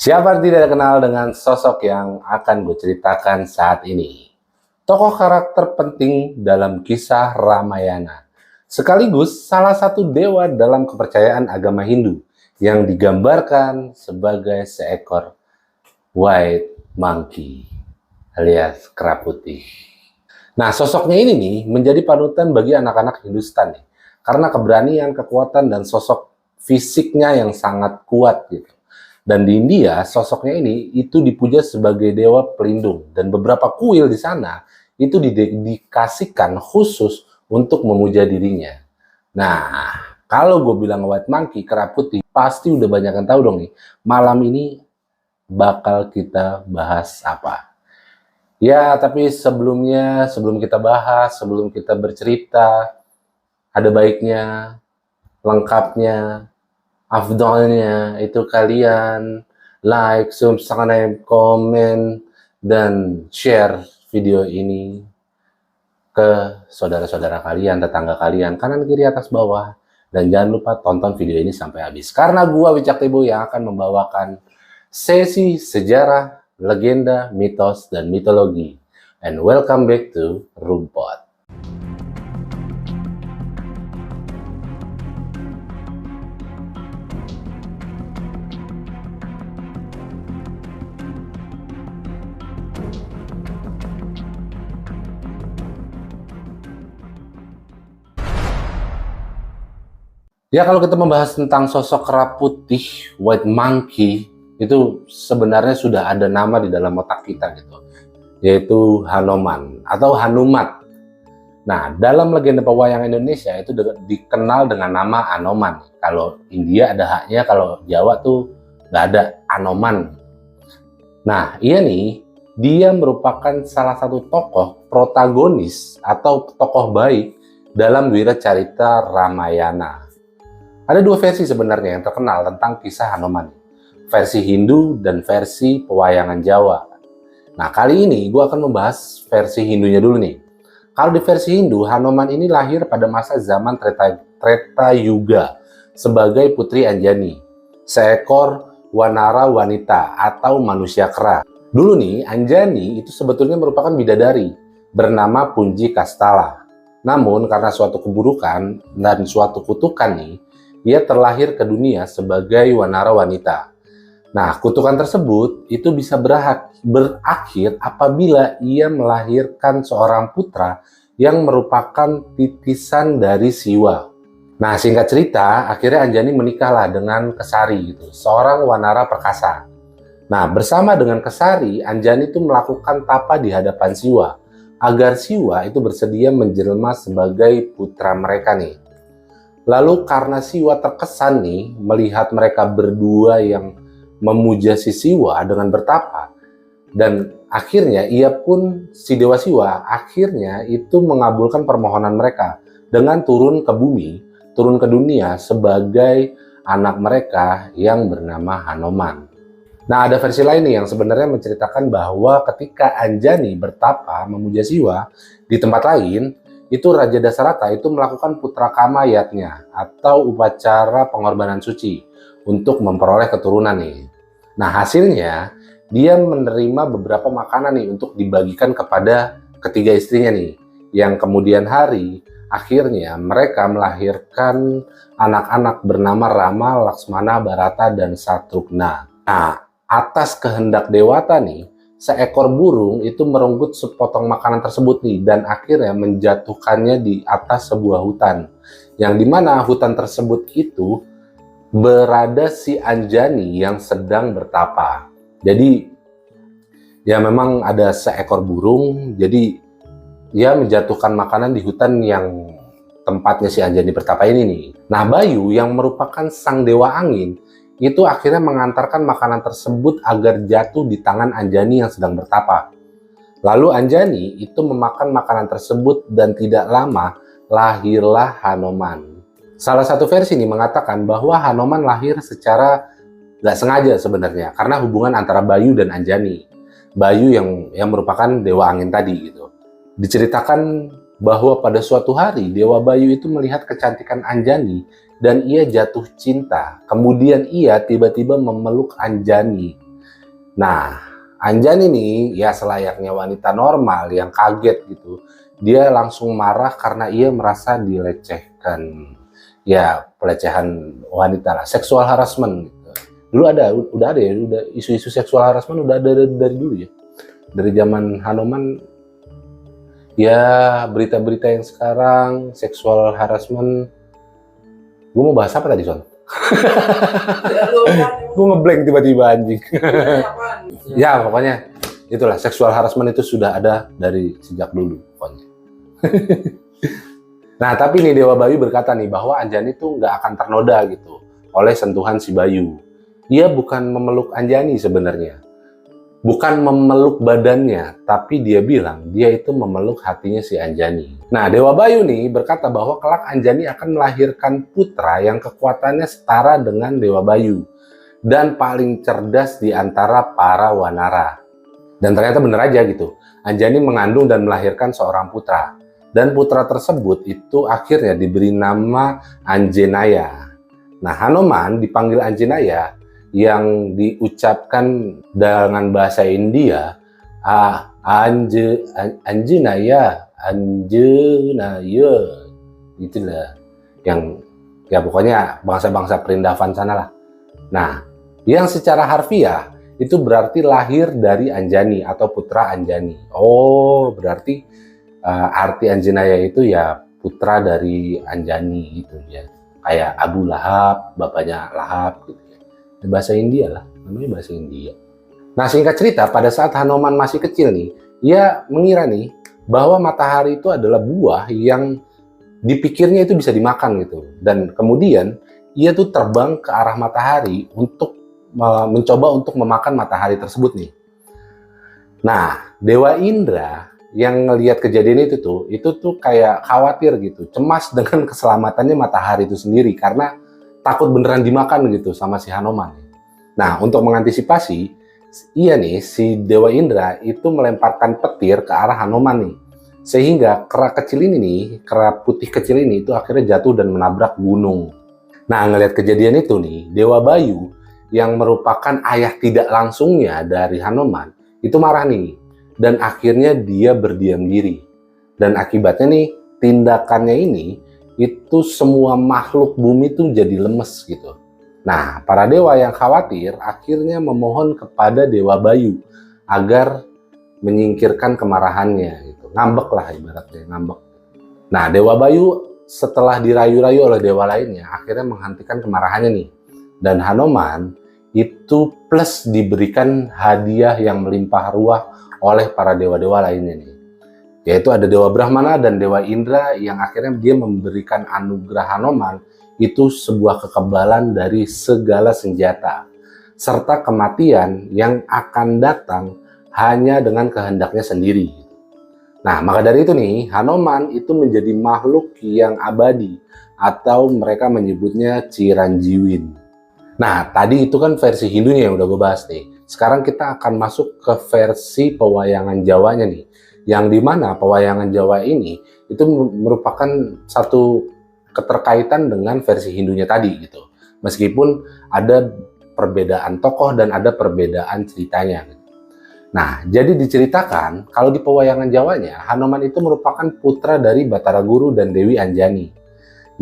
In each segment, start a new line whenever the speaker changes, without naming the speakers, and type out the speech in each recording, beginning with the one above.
Siapa yang tidak kenal dengan sosok yang akan gue ceritakan saat ini? Tokoh karakter penting dalam kisah Ramayana. Sekaligus salah satu dewa dalam kepercayaan agama Hindu yang digambarkan sebagai seekor white monkey alias kera putih. Nah, sosoknya ini nih menjadi panutan bagi anak-anak Hindustan nih, karena keberanian, kekuatan, dan sosok fisiknya yang sangat kuat gitu. Dan di India, sosoknya ini itu dipuja sebagai dewa pelindung, dan beberapa kuil di sana itu didedikasikan khusus untuk memuja dirinya. Nah, kalau gue bilang white monkey, kera putih, pasti udah banyak yang tahu dong nih. Malam ini bakal kita bahas apa? Ya, tapi sebelumnya, sebelum kita bahas, sebelum kita bercerita, ada baiknya, lengkapnya, afdolnya itu kalian like, subscribe, komen, dan share video ini ke saudara-saudara kalian, tetangga kalian, kanan, kiri, atas, bawah. Dan jangan lupa tonton video ini sampai habis. Karena gua Wicak Tebo yang akan membawakan sesi sejarah, legenda, mitos, dan mitologi. And welcome back to Rumpot. Ya, kalau kita membahas tentang sosok kera putih, white monkey, itu sebenarnya sudah ada nama di dalam otak kita gitu, yaitu Hanoman atau Hanumat. Nah, dalam legenda pewayangan Indonesia itu dikenal dengan nama Anoman. Kalau India ada haknya, kalau Jawa tuh nggak ada Anoman. Nah, iya nih, dia merupakan salah satu tokoh protagonis atau tokoh baik dalam Wiracarita Ramayana. Ada dua versi sebenarnya yang terkenal tentang kisah Hanoman. Versi Hindu dan versi pewayangan Jawa. Nah, kali ini gue akan membahas versi Hindunya dulu nih. Kalau di versi Hindu, Hanoman ini lahir pada masa zaman Treta Yuga sebagai putri Anjani, seekor wanara wanita atau manusia kera. Dulu nih, Anjani itu sebetulnya merupakan bidadari bernama Punji Kastala. Namun, karena suatu keburukan dan suatu kutukan nih, ia terlahir ke dunia sebagai wanara wanita. Nah, kutukan tersebut itu bisa berakhir apabila ia melahirkan seorang putra yang merupakan titisan dari Siwa. Nah, singkat cerita, akhirnya Anjani menikahlah dengan Kesari, gitu, seorang wanara perkasa. Nah, bersama dengan Kesari, Anjani itu melakukan tapa di hadapan Siwa, agar Siwa itu bersedia menjelma sebagai putra mereka nih. Lalu karena Siwa terkesan nih melihat mereka berdua yang memuja si Siwa dengan bertapa, dan akhirnya ia pun, si Dewa Siwa akhirnya itu mengabulkan permohonan mereka dengan turun ke bumi, turun ke dunia sebagai anak mereka yang bernama Hanoman. Nah, ada versi lain nih yang sebenarnya menceritakan bahwa ketika Anjani bertapa memuja Siwa di tempat lain, itu Raja Dasarata itu melakukan putra kamayatnya atau upacara pengorbanan suci untuk memperoleh keturunan nih. Nah, hasilnya dia menerima beberapa makanan nih untuk dibagikan kepada ketiga istrinya nih, yang kemudian hari akhirnya mereka melahirkan anak-anak bernama Rama, Laksmana, Barata, dan Satrugna. Nah, atas kehendak dewata nih, seekor burung itu merenggut sepotong makanan tersebut nih, dan akhirnya menjatuhkannya di atas sebuah hutan, yang dimana hutan tersebut itu berada si Anjani yang sedang bertapa. Jadi ya memang ada seekor burung, jadi dia menjatuhkan makanan di hutan yang tempatnya si Anjani bertapa ini nih. Nah, Bayu yang merupakan sang dewa angin itu akhirnya mengantarkan makanan tersebut agar jatuh di tangan Anjani yang sedang bertapa. Lalu Anjani itu memakan makanan tersebut dan tidak lama lahirlah Hanoman. Salah satu versi ini mengatakan bahwa Hanoman lahir secara nggak sengaja sebenarnya karena hubungan antara Bayu dan Anjani. Bayu yang merupakan dewa angin tadi gitu. Diceritakan bahwa pada suatu hari Dewa Bayu itu melihat kecantikan Anjani dan ia jatuh cinta. Kemudian ia tiba-tiba memeluk Anjani. Nah, Anjani nih ya selayaknya wanita normal yang kaget gitu. Dia langsung marah karena ia merasa dilecehkan. Ya, pelecehan wanita lah, seksual harassment gitu. Dulu udah ada ya, udah isu-isu seksual harassment udah ada dari dulu ya. Dari zaman Hanoman ya, berita-berita yang sekarang seksual harassment. Gue mau bahas apa tadi, Son? Gue ngeblank tiba-tiba anjing. Ya pokoknya itulah, seksual harassment itu sudah ada dari sejak dulu pokoknya. Nah tapi nih Dewa Bayu berkata nih bahwa Anjani tuh nggak akan ternoda gitu oleh sentuhan si Bayu. Dia bukan memeluk Anjani sebenarnya, bukan memeluk badannya, tapi dia bilang dia itu memeluk hatinya si Anjani. Nah Dewa Bayu nih berkata bahwa kelak Anjani akan melahirkan putra yang kekuatannya setara dengan Dewa Bayu dan paling cerdas di antara para wanara. Dan ternyata benar aja gitu, Anjani mengandung dan melahirkan seorang putra. Dan putra tersebut itu akhirnya diberi nama Anjenaya. Nah Hanoman dipanggil Anjenaya yang diucapkan dengan bahasa India Anjenaya, Anjenaya, itulah yang ya pokoknya bangsa-bangsa perindavan sana lah. Nah, yang secara harfiah itu berarti lahir dari Anjani atau putra Anjani. Oh, berarti arti Anjenaya itu ya putra dari Anjani gitu ya. Kayak Abu Lahab, bapaknya Lahab gitu ya. Bahasa India lah, namanya bahasa India. Nah, singkat cerita, pada saat Hanoman masih kecil nih, ia mengira nih bahwa matahari itu adalah buah yang dipikirnya itu bisa dimakan gitu. Dan kemudian ia tuh terbang ke arah matahari untuk mencoba untuk memakan matahari tersebut nih. Nah, Dewa Indra yang ngelihat kejadian itu tuh kayak khawatir gitu, cemas dengan keselamatannya matahari itu sendiri karena takut beneran dimakan gitu sama si Hanoman. Nah, untuk mengantisipasi, iya nih si Dewa Indra itu melemparkan petir ke arah Hanoman nih. Sehingga kera kecil ini nih, kera putih kecil ini itu akhirnya jatuh dan menabrak gunung. Nah, ngelihat kejadian itu nih, Dewa Bayu yang merupakan ayah tidak langsungnya dari Hanoman itu marah nih. Dan akhirnya dia berdiam diri. Dan akibatnya nih, tindakannya ini itu semua makhluk bumi tuh jadi lemes gitu. Nah, para dewa yang khawatir akhirnya memohon kepada Dewa Bayu agar menyingkirkan kemarahannya gitu. Ngambek lah ibaratnya, ngambek. Nah, Dewa Bayu setelah dirayu-rayu oleh dewa lainnya akhirnya menghentikan kemarahannya nih. Dan Hanoman itu plus diberikan hadiah yang melimpah ruah oleh para dewa-dewa lainnya nih. Yaitu ada Dewa Brahmana dan Dewa Indra yang akhirnya dia memberikan anugerah Hanoman itu sebuah kekebalan dari segala senjata serta kematian yang akan datang hanya dengan kehendaknya sendiri. Nah, maka dari itu nih, Hanoman itu menjadi makhluk yang abadi atau mereka menyebutnya Ciranjiwin. Nah, tadi itu kan versi Hindunya yang udah gue bahas nih. Sekarang kita akan masuk ke versi pewayangan Jawanya nih. Yang dimana pewayangan Jawa ini itu merupakan satu keterkaitan dengan versi Hindunya tadi gitu. Meskipun ada perbedaan tokoh dan ada perbedaan ceritanya. Nah, jadi diceritakan kalau di pewayangan Jawanya, Hanoman itu merupakan putra dari Batara Guru dan Dewi Anjani.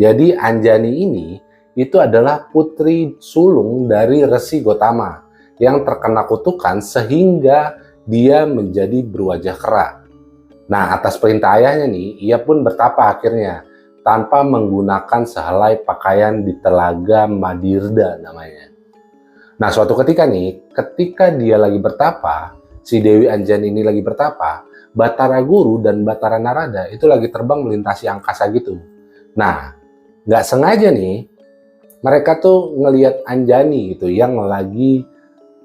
Jadi Anjani ini itu adalah putri sulung dari Resi Gotama yang terkena kutukan sehingga dia menjadi berwajah kera. Nah, atas perintah ayahnya nih, ia pun bertapa akhirnya tanpa menggunakan sehelai pakaian di Telaga Madirda namanya. Nah, suatu ketika nih, ketika dia lagi bertapa, si Dewi Anjani ini lagi bertapa, Batara Guru dan Batara Narada itu lagi terbang melintasi angkasa gitu. Nah, nggak sengaja nih, mereka tuh ngelihat Anjani gitu yang lagi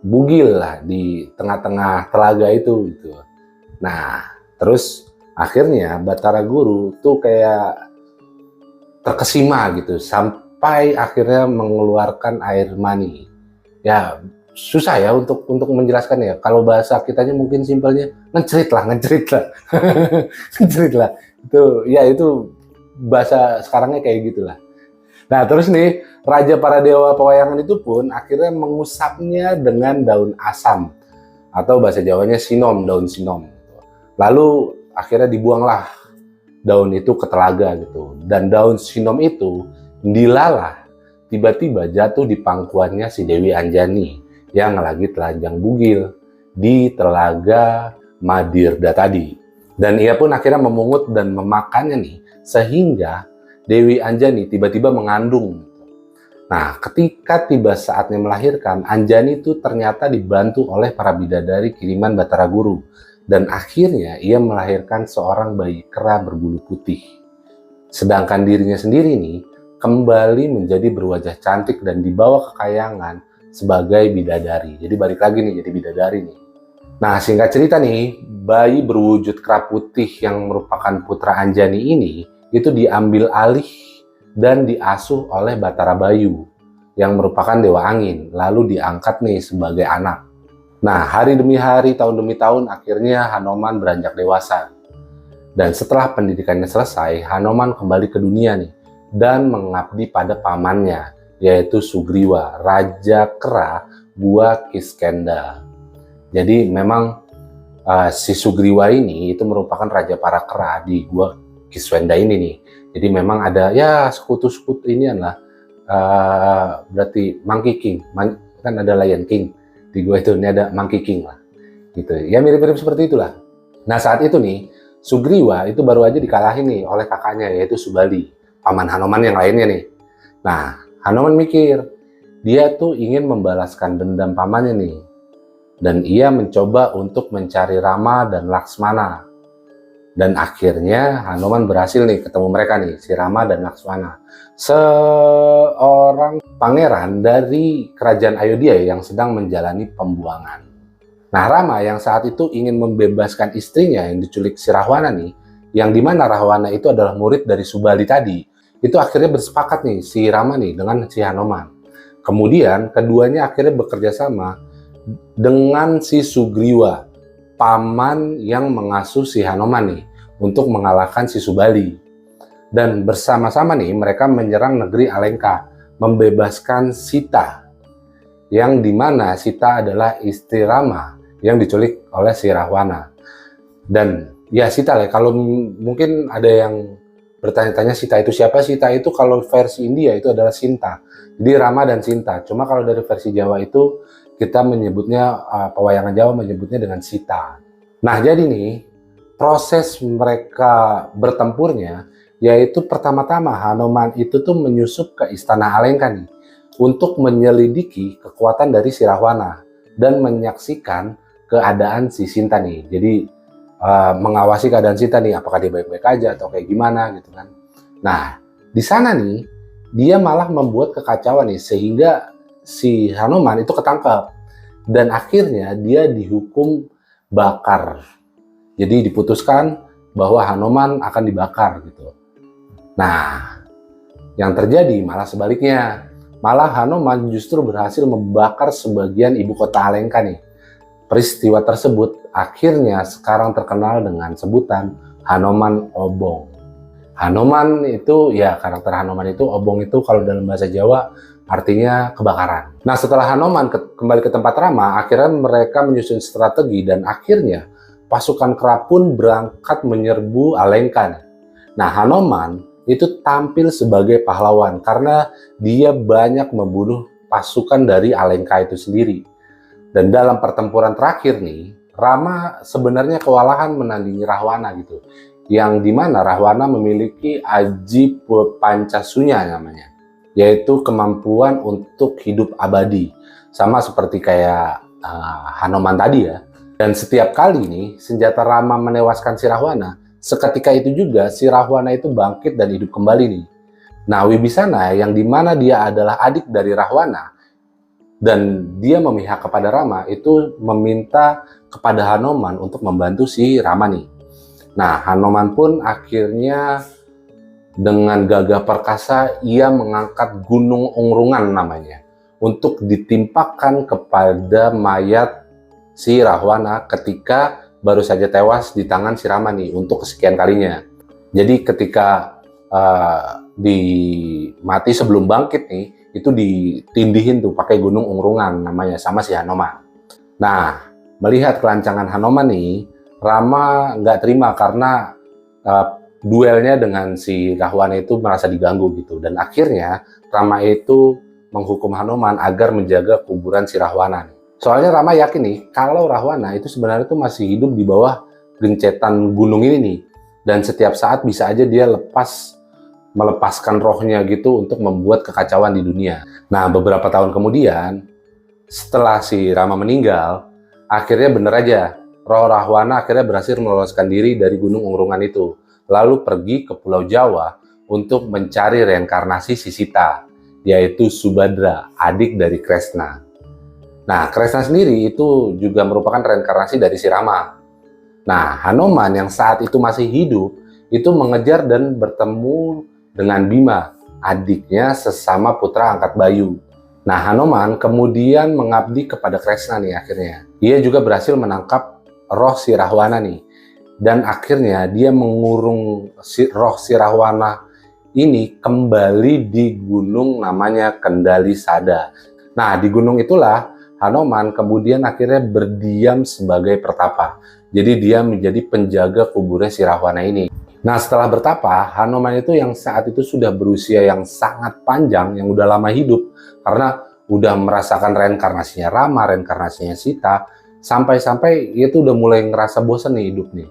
bugil lah di tengah-tengah telaga itu gitu. Nah, terus akhirnya Batara Guru tuh kayak terkesima gitu sampai akhirnya mengeluarkan air mani. Ya susah ya untuk menjelaskan ya. Kalau bahasa kitanya mungkin simpelnya ngecerit lah. Ngecerit lah. Itu ya itu bahasa sekarangnya kayak gitulah. Nah, terus nih, raja para dewa pewayangan itu pun akhirnya mengusapnya dengan daun asam atau bahasa Jawanya sinom, daun sinom. Lalu akhirnya dibuanglah daun itu ke telaga gitu. Dan daun sinom itu dilalah tiba-tiba jatuh di pangkuannya si Dewi Anjani yang lagi telanjang bugil di telaga Madirda tadi. Dan ia pun akhirnya memungut dan memakannya nih, sehingga Dewi Anjani tiba-tiba mengandung. Nah, ketika tiba saatnya melahirkan, Anjani itu ternyata dibantu oleh para bidadari kiriman Batara Guru. Dan akhirnya ia melahirkan seorang bayi kera berbulu putih. Sedangkan dirinya sendiri nih, kembali menjadi berwajah cantik dan dibawa ke kayangan sebagai bidadari. Jadi balik lagi nih jadi bidadari nih. Nah, singkat cerita nih, bayi berwujud kera putih yang merupakan putra Anjani ini, itu diambil alih dan diasuh oleh Batara Bayu yang merupakan dewa angin, lalu diangkat nih sebagai anak. Nah, hari demi hari, tahun demi tahun, akhirnya Hanoman beranjak dewasa. Dan setelah pendidikannya selesai, Hanoman kembali ke dunia nih dan mengabdi pada pamannya, yaitu Sugriwa, Raja Kera Gua Kiskenda. Jadi memang si Sugriwa ini itu merupakan raja para kera di Gua Kiswenda ini nih. Jadi memang ada ya sekutu-sekutu ini adalah berarti Monkey King, kan ada Lion King di gua itu, ini ada Monkey King lah, gitu. Ya mirip-mirip seperti itulah. Nah saat itu nih Sugriwa itu baru aja dikalahin nih oleh kakaknya yaitu Subali, paman Hanoman yang lainnya nih. Nah Hanoman mikir dia tuh ingin membalaskan dendam pamannya nih, dan ia mencoba untuk mencari Rama dan Laksmana. Dan akhirnya Hanoman berhasil nih ketemu mereka nih, si Rama dan Laksmana. Seorang pangeran dari kerajaan Ayodhya yang sedang menjalani pembuangan. Nah Rama yang saat itu ingin membebaskan istrinya yang diculik si Rahwana nih, yang dimana Rahwana itu adalah murid dari Subali tadi, itu akhirnya bersepakat nih si Rama nih dengan si Hanoman. Kemudian keduanya akhirnya bekerja sama dengan si Sugriwa, paman yang mengasuh si Hanoman nih, untuk mengalahkan si Subali. Dan bersama-sama nih mereka menyerang negeri Alengka, membebaskan Sita, yang dimana Sita adalah istri Rama yang diculik oleh si Rahwana. Dan ya Sita lah, kalau mungkin ada yang bertanya-tanya Sita itu siapa? Sita itu kalau versi India itu adalah Sinta, jadi Rama dan Sinta. Cuma kalau dari versi Jawa itu kita menyebutnya, pewayangan Jawa menyebutnya dengan Sita. Nah jadi nih proses mereka bertempurnya, yaitu pertama-tama Hanoman itu tuh menyusup ke istana Alengka nih untuk menyelidiki kekuatan dari si Rahwana dan menyaksikan keadaan si Sinta nih. Jadi mengawasi keadaan Sinta nih, apakah dia baik-baik aja atau kayak gimana gitu kan. Nah di sana nih dia malah membuat kekacauan nih sehingga si Hanoman itu ketangkap dan akhirnya dia dihukum bakar. Jadi diputuskan bahwa Hanoman akan dibakar gitu. Nah, yang terjadi malah sebaliknya. Malah Hanoman justru berhasil membakar sebagian ibu kota Alengka nih. Peristiwa tersebut akhirnya sekarang terkenal dengan sebutan Hanoman Obong. Hanoman itu, ya karakter Hanoman itu, Obong itu kalau dalam bahasa Jawa artinya kebakaran. Nah setelah Hanoman kembali ke tempat Rama, akhirnya mereka menyusun strategi dan akhirnya pasukan kera pun berangkat menyerbu Alengka. Nah Hanoman itu tampil sebagai pahlawan karena dia banyak membunuh pasukan dari Alengka itu sendiri. Dan dalam pertempuran terakhir nih, Rama sebenarnya kewalahan menandingi Rahwana gitu. Yang dimana Rahwana memiliki Aji Pancasunya namanya, yaitu kemampuan untuk hidup abadi. Sama seperti kayak Hanoman tadi ya. Dan setiap kali nih senjata Rama menewaskan si Rahwana, seketika itu juga si Rahwana itu bangkit dan hidup kembali nih. Nah Wibisana yang dimana dia adalah adik dari Rahwana dan dia memihak kepada Rama itu meminta kepada Hanoman untuk membantu si Rama nih. Nah Hanoman pun akhirnya dengan gagah perkasa ia mengangkat Gunung Ungrungan namanya untuk ditimpakan kepada mayat si Rahwana ketika baru saja tewas di tangan si Rama nih untuk kesekian kalinya. Jadi ketika mati sebelum bangkit nih, itu ditindihin tuh pakai Gunung Ungrungan namanya sama si Hanoman. Nah melihat kelancangan Hanoman nih, Rama nggak terima karena duelnya dengan si Rahwana itu merasa diganggu gitu. Dan akhirnya Rama itu menghukum Hanoman agar menjaga kuburan si Rahwana. Soalnya Rama yakin nih, kalau Rahwana itu sebenarnya tuh masih hidup di bawah gencetan gunung ini nih. Dan setiap saat bisa aja dia melepaskan rohnya gitu untuk membuat kekacauan di dunia. Nah, beberapa tahun kemudian, setelah si Rama meninggal, akhirnya bener aja, roh Rahwana akhirnya berhasil meloloskan diri dari Gunung Urungan itu, lalu pergi ke Pulau Jawa untuk mencari reinkarnasi si Sita, yaitu Subadra, adik dari Kresna. Nah, Kresna sendiri itu juga merupakan reinkarnasi dari si Rama. Nah, Hanoman yang saat itu masih hidup, itu mengejar dan bertemu dengan Bima, adiknya sesama putra angkat Bayu. Nah, Hanoman kemudian mengabdi kepada Kresna nih akhirnya. Dia juga berhasil menangkap roh si Rahwana nih. Dan akhirnya dia mengurung roh si Rahwana ini kembali di gunung namanya Kendali Sada. Nah, di gunung itulah Hanoman kemudian akhirnya berdiam sebagai pertapa. Jadi dia menjadi penjaga kuburnya si Rahwana ini. Nah, setelah bertapa, Hanoman itu yang saat itu sudah berusia yang sangat panjang, yang udah lama hidup, karena udah merasakan reinkarnasinya Rama, reinkarnasinya Sita, sampai-sampai dia tuh udah mulai ngerasa bosan nih hidup nih.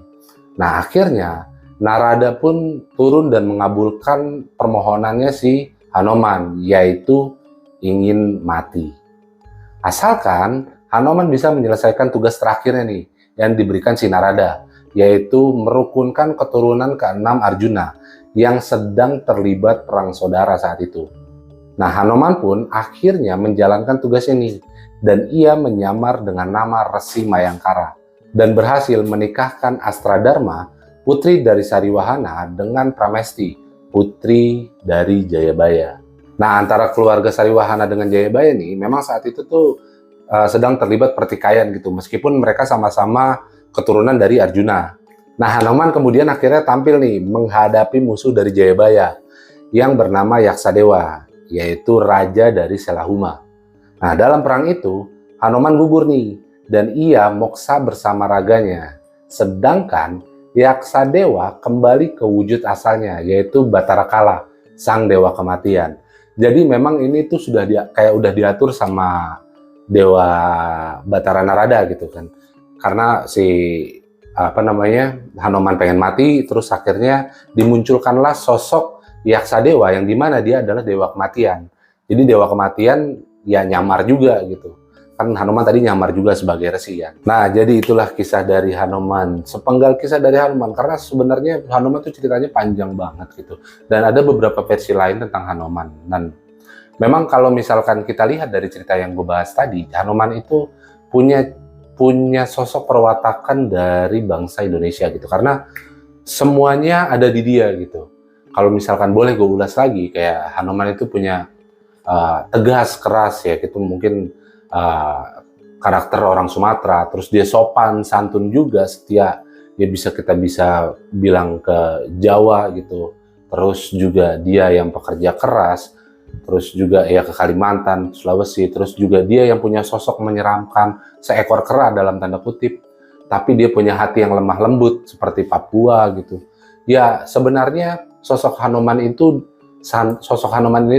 Nah, akhirnya Narada pun turun dan mengabulkan permohonannya si Hanoman, yaitu ingin mati. Asalkan Hanoman bisa menyelesaikan tugas terakhirnya nih, yang diberikan si Narada, yaitu merukunkan keturunan ke-6 Arjuna yang sedang terlibat perang saudara saat itu. Nah, Hanoman pun akhirnya menjalankan tugas ini, dan ia menyamar dengan nama Resi Mayangkara, dan berhasil menikahkan Astradharma, putri dari Sariwahana, dengan Pramesti, putri dari Jayabaya. Nah, antara keluarga Sariwahana dengan Jayabaya nih, memang saat itu tuh sedang terlibat pertikaian gitu, meskipun mereka sama-sama keturunan dari Arjuna. Nah, Hanoman kemudian akhirnya tampil nih menghadapi musuh dari Jayabaya yang bernama Yaksadewa, yaitu raja dari Selahuma. Nah, dalam perang itu Hanoman gugur nih dan ia moksa bersama raganya. Sedangkan Yaksadewa kembali ke wujud asalnya, yaitu Batara Kala, sang dewa kematian. Jadi memang ini tuh sudah kayak udah diatur sama Dewa Batara Narada gitu kan. Karena si Hanoman pengen mati, terus akhirnya dimunculkanlah sosok Yaksadewa yang dimana dia adalah dewa kematian. Jadi dewa kematian ya nyamar juga gitu. Kan Hanoman tadi nyamar juga sebagai resi ya. Nah, jadi itulah kisah dari Hanoman. Sepenggal kisah dari Hanoman, karena sebenarnya Hanoman tuh ceritanya panjang banget gitu. Dan ada beberapa versi lain tentang Hanoman. Dan memang kalau misalkan kita lihat dari cerita yang gue bahas tadi, Hanoman itu punya sosok perwatakan dari bangsa Indonesia gitu. Karena semuanya ada di dia gitu. Kalau misalkan boleh gue ulas lagi, kayak Hanoman itu punya tegas, keras ya, gitu mungkin karakter orang Sumatera, terus dia sopan, santun juga, setia, kita bisa bilang ke Jawa gitu, terus juga dia yang pekerja keras, terus juga ya ke Kalimantan, Sulawesi, terus juga dia yang punya sosok menyeramkan, seekor kera dalam tanda kutip, tapi dia punya hati yang lemah lembut seperti Papua gitu. Ya sebenarnya sosok Hanoman ini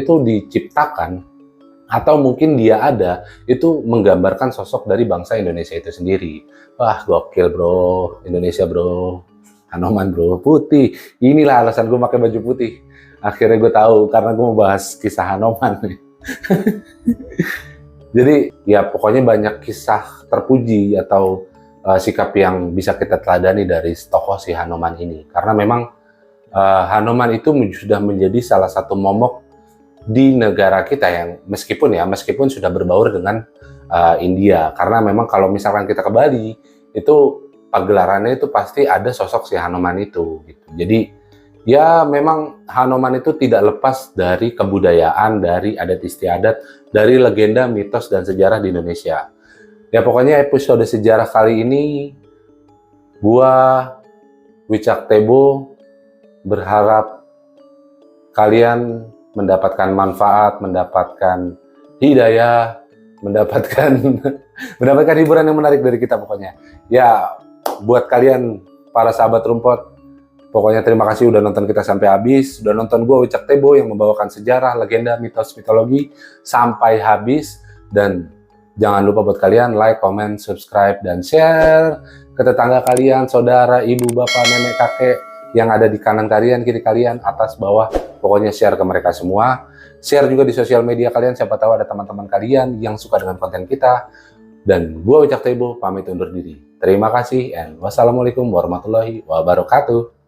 tuh diciptakan atau mungkin dia ada, itu menggambarkan sosok dari bangsa Indonesia itu sendiri. Wah, gokil bro, Indonesia bro, Hanoman bro, putih. Inilah alasan gue pakai baju putih. Akhirnya gue tahu, karena gue mau bahas kisah Hanoman nih. Jadi ya pokoknya banyak kisah terpuji atau sikap yang bisa kita teladani dari tokoh si Hanoman ini. Karena memang Hanoman itu sudah menjadi salah satu momok di negara kita yang meskipun sudah berbaur dengan India, karena memang kalau misalkan kita ke Bali itu pagelarannya itu pasti ada sosok si Hanoman itu gitu. Jadi ya memang Hanoman itu tidak lepas dari kebudayaan, dari adat istiadat, dari legenda, mitos dan sejarah di Indonesia. Ya pokoknya episode sejarah kali ini gua Wicak Tebo berharap kalian mendapatkan manfaat, mendapatkan hidayah, mendapatkan Mendapatkan hiburan yang menarik dari kita pokoknya. Ya, buat kalian para sahabat rumput, pokoknya terima kasih udah nonton kita sampai habis, udah nonton gue Wicak Tebo yang membawakan sejarah, legenda, mitos, mitologi sampai habis. Dan jangan lupa buat kalian like, comment, subscribe, dan share ke tetangga kalian, saudara, ibu, bapak, nenek, kakek yang ada di kanan kalian, kiri kalian, atas, bawah. Pokoknya share ke mereka semua. Share juga di sosial media kalian, siapa tahu ada teman-teman kalian yang suka dengan konten kita. Dan gue Wicak Tebo pamit undur diri. Terima kasih and wassalamualaikum warahmatullahi wabarakatuh.